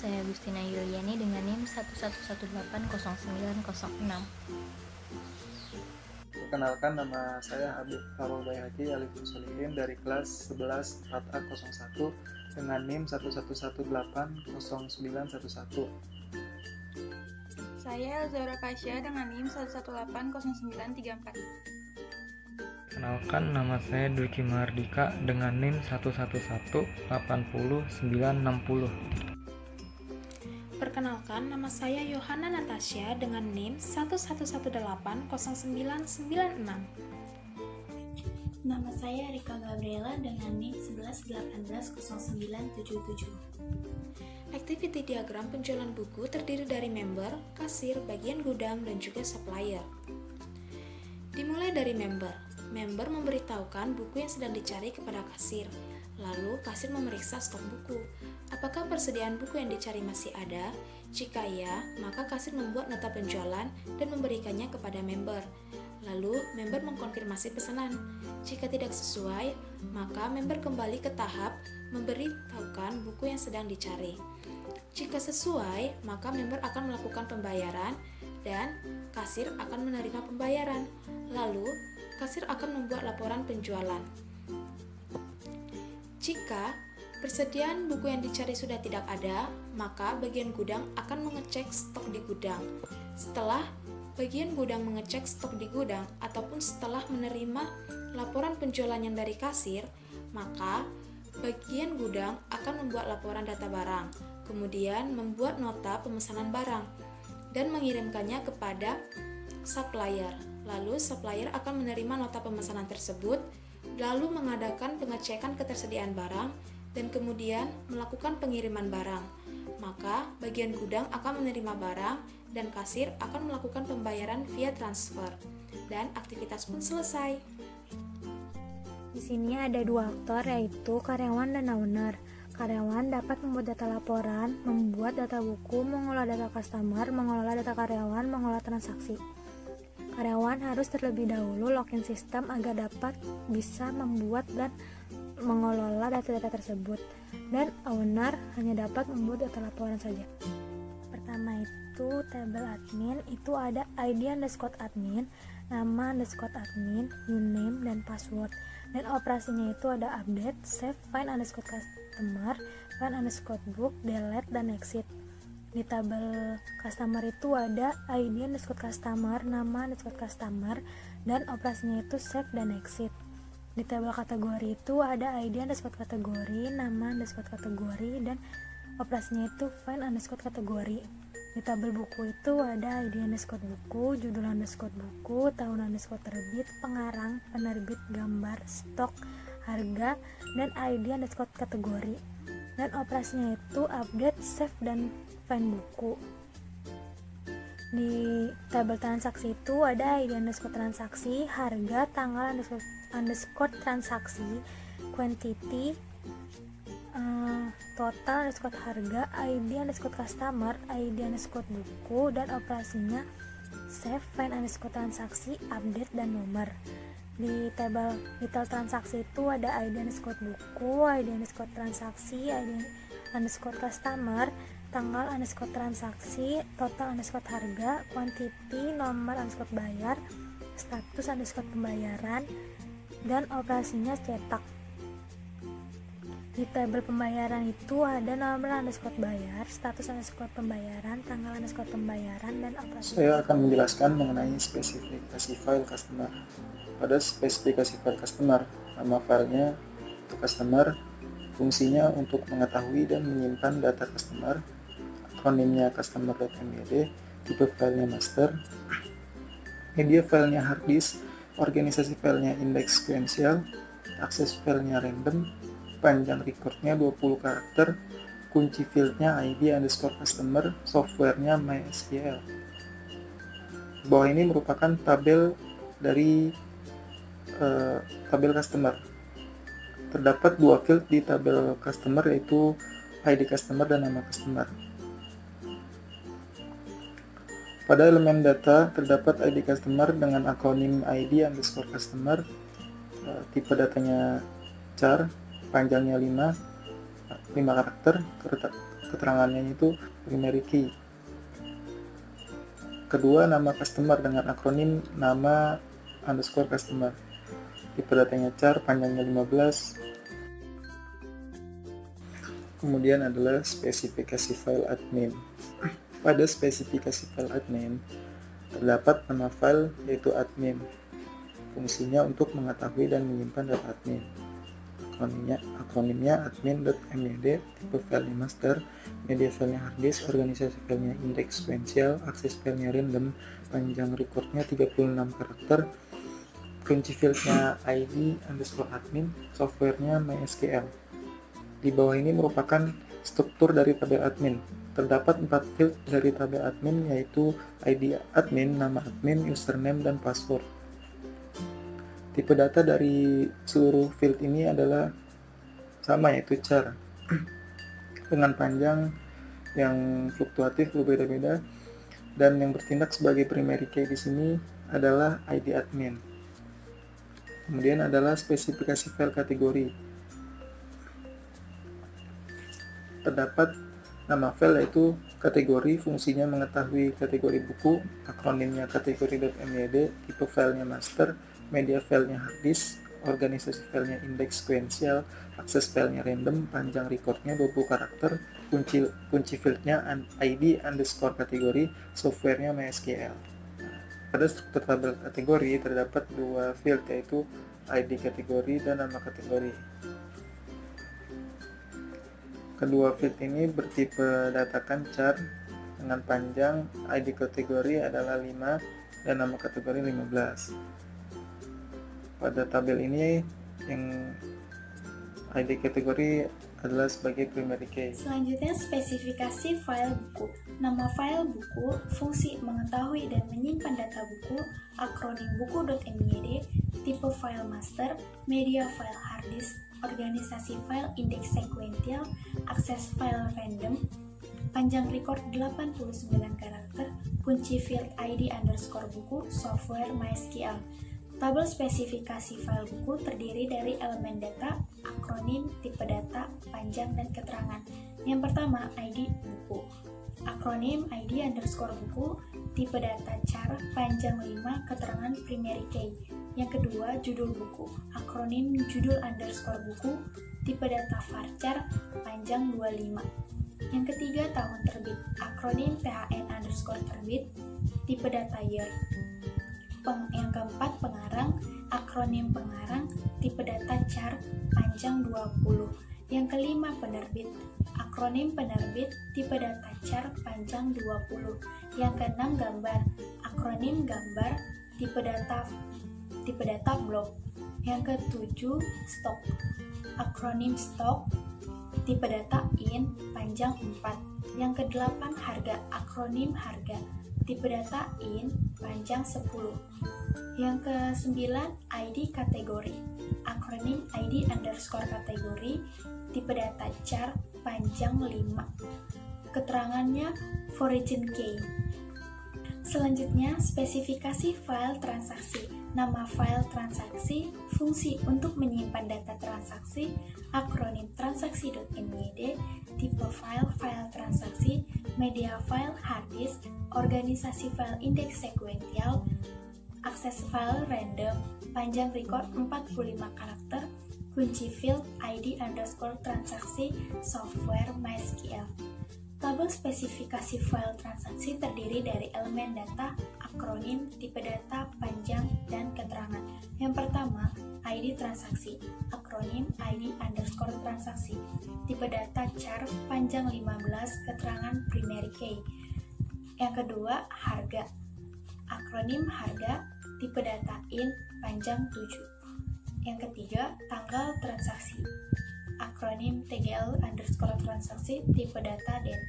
saya Agustina Yuliani dengan NIM 111809006. Perkenalkan, nama saya Habib Farol Bayhaqi Alifun Solihin dari kelas 11 4A01 dengan NIM 111809011. Saya Zahra Kasya dengan NIM 1180934. Kenalkan, nama saya Dwiki Mahardika dengan NIM 111809060. Perkenalkan, nama saya Yohana Natasha dengan NIM 111809996. Nama saya Rika Gabriela dengan NIM 11180977. Activity diagram penjualan buku terdiri dari member, kasir, bagian gudang, dan juga supplier. Dimulai dari member. Member memberitahukan buku yang sedang dicari kepada kasir. Lalu, kasir memeriksa stok buku. Apakah persediaan buku yang dicari masih ada? Jika ya, maka kasir membuat nota penjualan dan memberikannya kepada member. Lalu, member mengkonfirmasi pesanan. Jika tidak sesuai, maka member kembali ke tahap memberitahukan buku yang sedang dicari. Jika sesuai, maka member akan melakukan pembayaran dan kasir akan menerima pembayaran. Lalu, kasir akan membuat laporan penjualan. Jika persediaan buku yang dicari sudah tidak ada, maka bagian gudang akan mengecek stok di gudang. Setelah bagian gudang mengecek stok di gudang ataupun setelah menerima laporan penjualan yang dari kasir, maka bagian gudang akan membuat laporan data barang, kemudian membuat nota pemesanan barang dan mengirimkannya kepada supplier. Lalu supplier akan menerima nota pemesanan tersebut, lalu mengadakan pengecekan ketersediaan barang dan kemudian melakukan pengiriman barang. Maka bagian gudang akan menerima barang dan kasir akan melakukan pembayaran via transfer dan aktivitas pun selesai. Di sini ada dua aktor, yaitu karyawan dan owner. Karyawan dapat membuat data laporan, membuat data buku, mengolah data customer, mengelola data karyawan, mengolah transaksi. Karyawan harus terlebih dahulu login sistem agar dapat bisa membuat dan mengelola data-data tersebut. Dan owner hanya dapat membuat data laporan saja. Pertama itu tabel admin, itu ada ID underscore admin, nama underscore admin, username, dan password. Dan operasinya itu ada update, save, find underscore customer, find underscore book, delete, dan exit. Di tabel customer itu ada ID underscore customer, nama underscore customer, dan operasinya itu save dan exit. Di tabel kategori itu ada ID underscore kategori, nama underscore kategori, dan operasinya itu find underscore kategori. Di tabel buku itu ada ID underscore buku, judul underscore buku, tahun underscore terbit, pengarang, penerbit, gambar, stok, harga, dan ID underscore kategori. Dan operasinya itu update, save, dan find buku. Di tabel transaksi itu ada ID underscore transaksi, harga, tanggal underscore transaksi, quantity, total underscore harga, ID underscore customer, ID underscore buku, dan operasinya save, find underscore transaksi, update, dan nomor. Di tabel detail transaksi itu ada ID underscore buku, ID underscore transaksi, ID underscore customer, tanggal underscore transaksi, total underscore harga, quantity, nomor underscore bayar, status underscore pembayaran, dan operasinya cetak. Di tabel pembayaran itu ada nomor underscore bayar, status underscore pembayaran, tanggal underscore pembayaran, dan operasi. Saya akan menjelaskan mengenai spesifikasi file customer. Pada spesifikasi file customer, nama filenya untuk customer, fungsinya untuk mengetahui dan menyimpan data customer, akronimnya customer.mbd, tipe filenya master, media filenya hard disk, organisasi filenya index sequential, akses filenya random, panjang recordnya 20 karakter, kunci fieldnya ID underscore customer, softwarenya MySQL. Bawah ini merupakan tabel dari tabel customer. Terdapat dua field di tabel customer, yaitu ID customer dan nama customer. Pada elemen data terdapat ID customer dengan akronim ID underscore customer, tipe datanya char, panjangnya 5 karakter, keterangannya itu primary key. Kedua, nama customer dengan akronim nama underscore customer. Tipe datanya char, panjangnya 15. Kemudian adalah spesifikasi file admin. Pada spesifikasi file admin, terdapat nama file yaitu admin. Fungsinya untuk mengetahui dan menyimpan data admin. Akronimnya admin.myd, tipe filenya master, media filenya harddisk, organisasi filenya indeks sequential, akses filenya random, panjang recordnya 36 karakter, kunci fieldnya id underscore admin, softwarenya MySQL. Di bawah ini merupakan struktur dari tabel admin. Terdapat 4 field dari tabel admin, yaitu id admin, nama admin, username, dan password. Tipe data dari seluruh field ini adalah sama, yaitu char, dengan panjang yang fluktuatif berbeda-beda, dan yang bertindak sebagai primary key di sini adalah id admin. Kemudian adalah spesifikasi file kategori. Terdapat nama file yaitu kategori, fungsinya mengetahui kategori buku, akronimnya kategori.myd, tipe filenya master, media filenya harddisk, organisasi filenya indeks sequential, akses filenya random, panjang recordnya 20 karakter, kunci fieldnya id underscore kategori, softwarenya MySQL. Pada struktur tabel kategori terdapat 2 field, yaitu id kategori dan nama kategori. Kedua field ini bertipe datakan char dengan panjang id kategori adalah 5 dan nama kategori 15. Pada tabel ini yang id kategori adalah sebagai primary key. Selanjutnya spesifikasi file buku. Nama file buku, fungsi mengetahui dan menyimpan data buku, akronim buku.myd, tipe file master, media file harddisk, organisasi file indeks sequential, akses file random, panjang record 89 karakter, kunci field id underscore buku, software MySQL. Tabel spesifikasi file buku terdiri dari elemen data, akronim, tipe data, panjang, dan keterangan. Yang pertama, ID buku. Akronim ID underscore buku, tipe data char, panjang 5, keterangan primary key. Yang kedua, judul buku. Akronim judul underscore buku, tipe data varchar, panjang 25. Yang ketiga, tahun terbit. Akronim THN underscore terbit, tipe data year. Yang keempat, pengarang, akronim pengarang, tipe data char, panjang 20. Yang kelima, penerbit, akronim penerbit, tipe data char, panjang 20. Yang keenam, gambar, akronim gambar, tipe data blok. Yang ketujuh, stok, akronim stok, tipe data in, panjang 4. Yang kedelapan, harga, akronim harga, tipe data in, panjang 10. Yang ke-9, ID kategori, akronim ID underscore kategori, tipe data char, panjang 5. Keterangannya origin key. Selanjutnya, spesifikasi file transaksi. Nama file transaksi, fungsi untuk menyimpan data transaksi, akronim transaksi.myd, tipe file transaksi, media file harddisk, organisasi file indeks sequential, akses file random, panjang record 45 karakter, kunci field id underscore transaksi, software MySQL. Tabel spesifikasi file transaksi terdiri dari elemen data, akronim, tipe data, panjang, dan keterangan. Yang pertama, ID transaksi, akronim ID underscore transaksi, tipe data char, panjang 15, keterangan primary key. Yang kedua, harga, akronim harga, tipe data in, panjang 7. Yang ketiga, tanggal transaksi, akronim TGL underscore transaksi, tipe data den.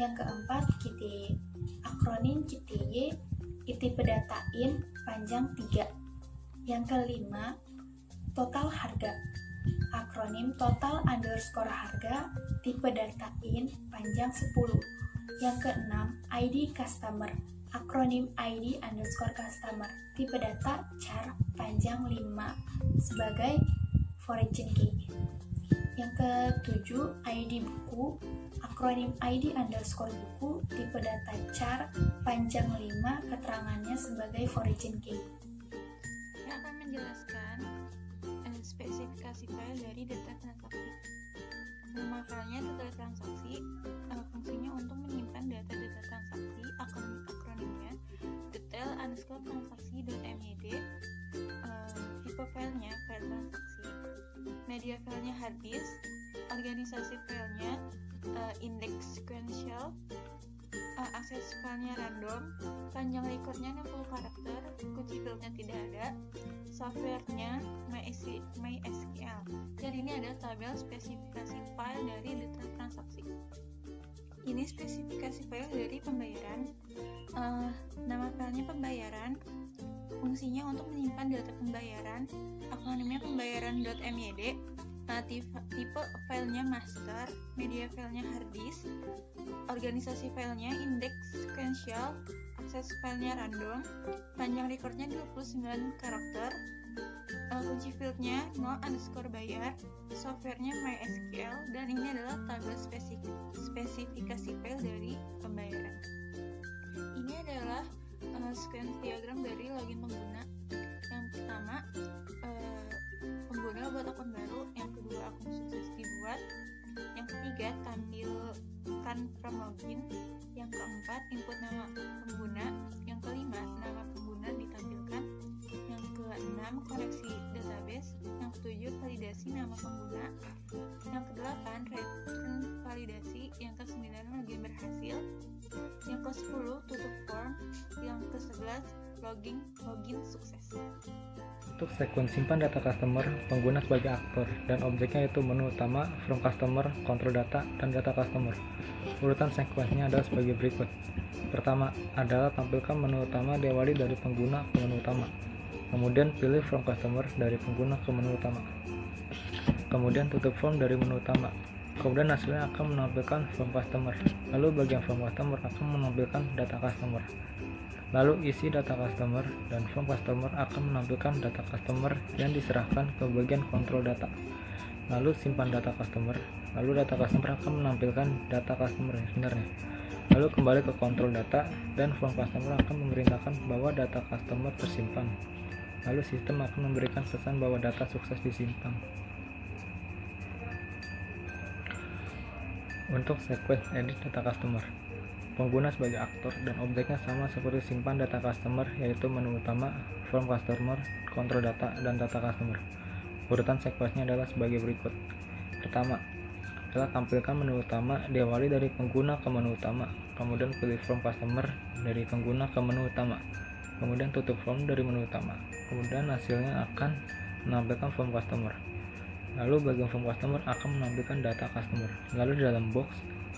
Yang keempat, KITY, akronim KITY, tipe data in, panjang 3. Yang kelima, total harga, akronim total underscore harga, tipe data in, panjang 10. Yang keenam, ID customer, akronim ID underscore customer, tipe data char, panjang 5, sebagai origin key. Yang ketujuh, ID buku, akronim ID underscore buku, tipe data char, panjang 5, keterangannya sebagai origin key. Saya akan menjelaskan spesifikasi file dari data transaksi. Nama filenya data transaksi, fungsinya untuk menyimpan data-data transaksi, akronimnya detail underscore transaksi.myd, tipe filenya file transaksi, media filenya hard disk, organisasi filenya index sequential, akses filenya random, panjang recordnya 60 karakter, kunci filenya tidak ada, softwarenya MySQL. Dan ini adalah tabel spesifikasi file dari data transaksi. Ini spesifikasi file dari pembayaran. Nama filenya pembayaran, fungsinya untuk menyimpan data pembayaran, akronimnya pembayaran.myd, tipe filenya master, media filenya hard disk, organisasi filenya index sequential, akses filenya random, panjang recordnya 29 karakter, kunci fieldnya no_bayar, softwarenya MySQL, dan ini adalah tabel spesifikasi file dari pembayaran. Ini adalah sequence diagram dari login pengguna. Yang pertama, pengguna buat akun baru, yang kedua akun sukses dibuat, yang ketiga tampilkan from login, yang keempat input nama pengguna, yang kelima nama pengguna ditampilkan, yang keenam koneksi database, yang ketujuh validasi nama pengguna, yang kedelapan return validasi, yang kesembilan login berhasil, yang ke-10 tutup form, yang ke-11 login sukses. Untuk sequence simpan data customer, pengguna sebagai aktor dan objeknya yaitu menu utama, from customer, kontrol data, dan data customer. Urutan sequence-nya adalah sebagai berikut. Pertama adalah tampilkan menu utama diawali dari pengguna ke menu utama. Kemudian pilih from customer dari pengguna ke menu utama. Kemudian tutup form dari menu utama. Kemudian hasilnya akan menampilkan form customer. Lalu bagian form customer akan menampilkan data customer. Lalu isi data customer dan form customer akan menampilkan data customer yang diserahkan ke bagian kontrol data. Lalu simpan data customer. Lalu data customer akan menampilkan data customer yang sebenarnya. Lalu kembali ke kontrol data dan form customer akan memerintahkan bahwa data customer tersimpan. Lalu sistem akan memberikan pesan bahwa data sukses disimpan. Untuk sequence edit data customer, pengguna sebagai aktor dan objeknya sama seperti simpan data customer, yaitu menu utama, form customer, kontrol data, dan data customer. Urutan sequence-nya adalah sebagai berikut. Pertama adalah tampilkan menu utama diawali dari pengguna ke menu utama, kemudian pilih form customer dari pengguna ke menu utama, kemudian tutup form dari menu utama, kemudian hasilnya akan menampilkan form customer. Lalu bagian form customer akan menampilkan data customer. Lalu di dalam box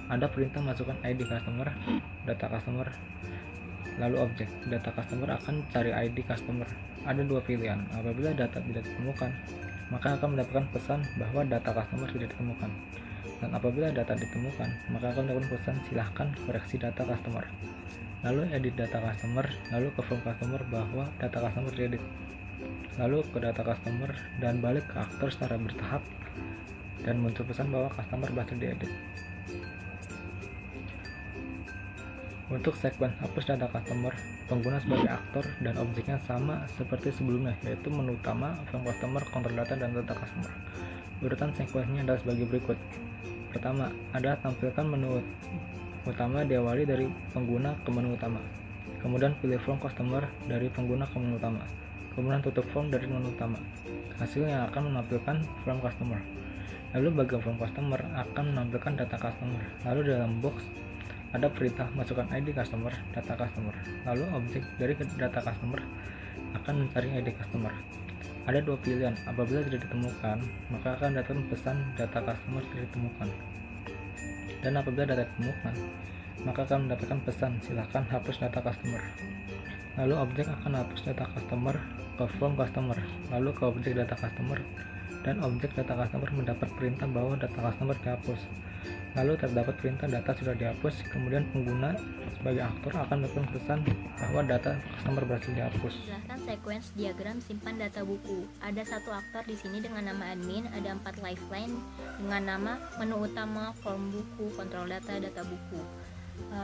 ada perintah masukkan ID customer, data customer, lalu objek. Data customer akan cari ID customer. Ada dua pilihan. Apabila data tidak ditemukan, maka akan mendapatkan pesan bahwa data customer tidak ditemukan. Dan apabila data ditemukan, maka akan mendapatkan pesan silahkan koreksi data customer. Lalu edit data customer, lalu ke form customer bahwa data customer diedit. Lalu ke data customer dan balik ke aktor secara bertahap dan muncul pesan bahwa customer berhasil diedit. Untuk sequence hapus data customer, pengguna sebagai aktor dan objeknya sama seperti sebelumnya, yaitu menu utama, form customer, kontrol data, dan data customer. Urutan sequence-nya adalah sebagai berikut. Pertama adalah tampilkan menu utama diawali dari pengguna ke menu utama. Kemudian pilih form customer dari pengguna ke menu utama. Kemudian tutup form dari menu utama. Hasilnya akan menampilkan form customer. Lalu bagian form customer akan menampilkan data customer. Lalu dalam box ada perintah masukkan ID customer, data customer. Lalu objek dari data customer akan mencari ID customer. Ada dua pilihan. Apabila tidak ditemukan, maka akan datang pesan data customer tidak ditemukan. Dan apabila data ditemukan, maka akan mendapatkan pesan silakan hapus data customer. Lalu objek akan hapus data customer ke form customer, lalu ke objek data customer, dan objek data customer mendapat perintah bahwa data customer dihapus. Lalu terdapat perintah data sudah dihapus, kemudian pengguna sebagai aktor akan melakukan pesan bahwa data customer berhasil dihapus. Jelaskan sequence diagram simpan data buku. Ada satu aktor di sini dengan nama admin, ada 4 lifeline dengan nama menu utama, form buku, kontrol data, data buku.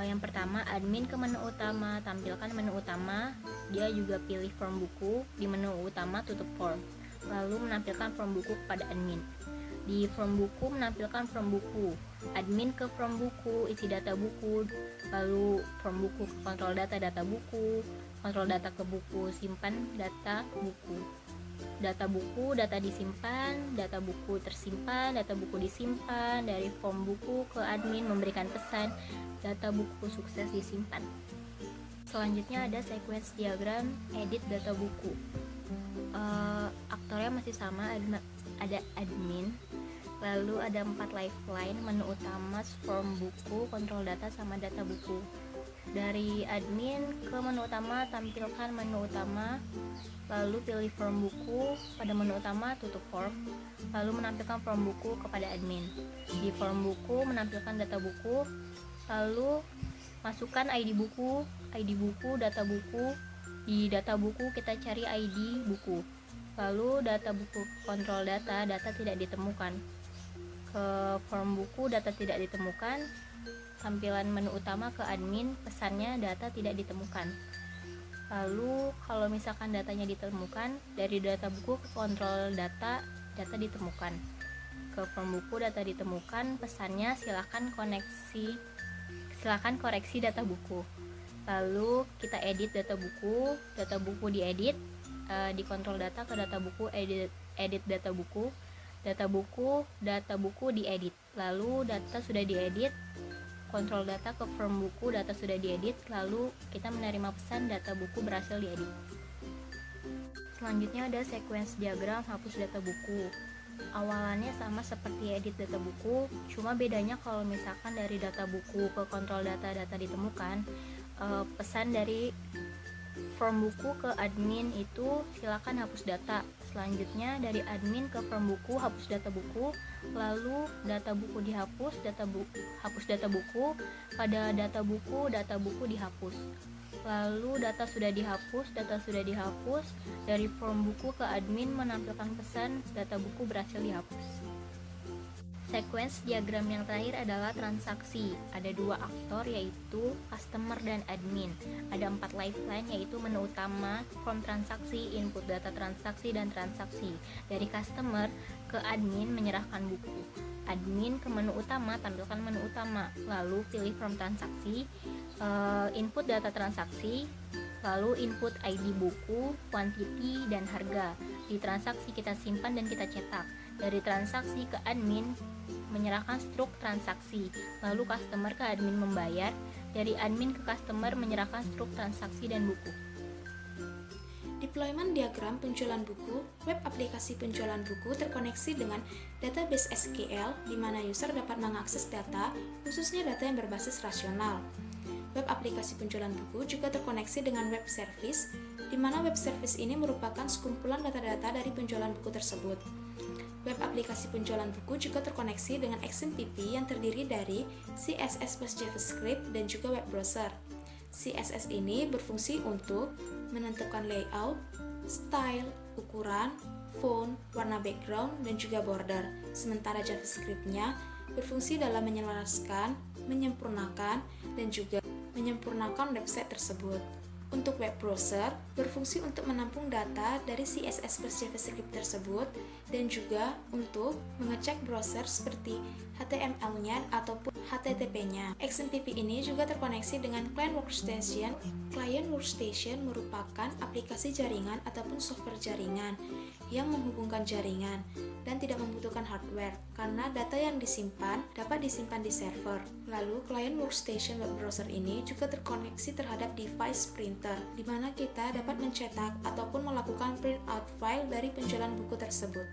Yang pertama, admin ke menu utama, tampilkan menu utama, dia juga pilih form buku, di menu utama tutup form, lalu menampilkan form buku kepada admin. Di form buku menampilkan form buku, admin ke form buku, isi data buku, lalu form buku ke kontrol data, data buku, kontrol data ke buku, simpan data buku. Data buku, data disimpan, data buku tersimpan, data buku disimpan, dari form buku ke admin memberikan pesan, data buku sukses disimpan. Selanjutnya ada sequence diagram edit data buku. Aktornya masih sama, ada admin, lalu ada 4 lifeline, menu utama, form buku, kontrol data, sama data buku. Dari admin ke menu utama, tampilkan menu utama, lalu pilih form buku, pada menu utama tutup form, lalu menampilkan form buku kepada admin. Di form buku menampilkan data buku, lalu masukkan ID buku, data buku. Di data buku kita cari ID buku, lalu data buku kontrol data, data tidak ditemukan. Ke form buku, data tidak ditemukan, tampilan menu utama ke admin, pesannya data tidak ditemukan. Lalu kalau misalkan datanya ditemukan, dari data buku ke kontrol data, data ditemukan. Ke form buku, data ditemukan, pesannya silakan koreksi data buku. Lalu kita edit data buku diedit, di kontrol data ke data buku, edit data buku diedit. Lalu data sudah diedit, kontrol data ke form buku, data sudah diedit, lalu kita menerima pesan data buku berhasil diedit. Selanjutnya ada sequence diagram hapus data buku. Awalannya sama seperti edit data buku, cuma bedanya kalau misalkan dari data buku ke kontrol data, data ditemukan, pesan dari form buku ke admin itu silakan hapus data. Selanjutnya dari admin ke form buku, hapus data buku, lalu data buku dihapus, hapus data buku, pada data buku dihapus. Lalu data sudah dihapus, dari form buku ke admin menampilkan pesan data buku berhasil dihapus. Sequence diagram yang terakhir adalah transaksi. Ada 2 aktor yaitu customer dan admin. Ada 4 lifeline yaitu menu utama, form transaksi, input data transaksi, dan transaksi. Dari customer ke admin menyerahkan buku. Admin ke menu utama, tampilkan menu utama, lalu pilih form transaksi, input data transaksi, lalu input ID buku, quantity, dan harga. Di transaksi kita simpan dan kita cetak. Dari transaksi ke admin menyerahkan struk transaksi, lalu customer ke admin membayar. Dari admin ke customer menyerahkan struk transaksi dan buku. Deployment diagram penjualan buku. Web aplikasi penjualan buku terkoneksi dengan database SQL di mana user dapat mengakses data, khususnya data yang berbasis rasional. Web aplikasi penjualan buku juga terkoneksi dengan web service, di mana web service ini merupakan sekumpulan data-data dari penjualan buku tersebut. Web aplikasi penjualan buku juga terkoneksi dengan XMPP yang terdiri dari CSS plus JavaScript dan juga web browser. CSS ini berfungsi untuk menentukan layout, style, ukuran, font, warna background, dan juga border. Sementara JavaScript-nya berfungsi dalam menyelaraskan, menyempurnakan, dan juga menyempurnakan website tersebut. Untuk web browser, berfungsi untuk menampung data dari CSS plus JavaScript tersebut dan juga untuk mengecek browser seperti HTML-nya ataupun HTTP-nya. XMPP ini juga terkoneksi dengan Client Workstation. Client Workstation merupakan aplikasi jaringan ataupun software jaringan yang menghubungkan jaringan dan tidak membutuhkan hardware karena data yang disimpan dapat disimpan di server. Lalu, Client Workstation web browser ini juga terkoneksi terhadap device printer, di mana kita dapat mencetak ataupun melakukan print out file dari penjualan buku tersebut.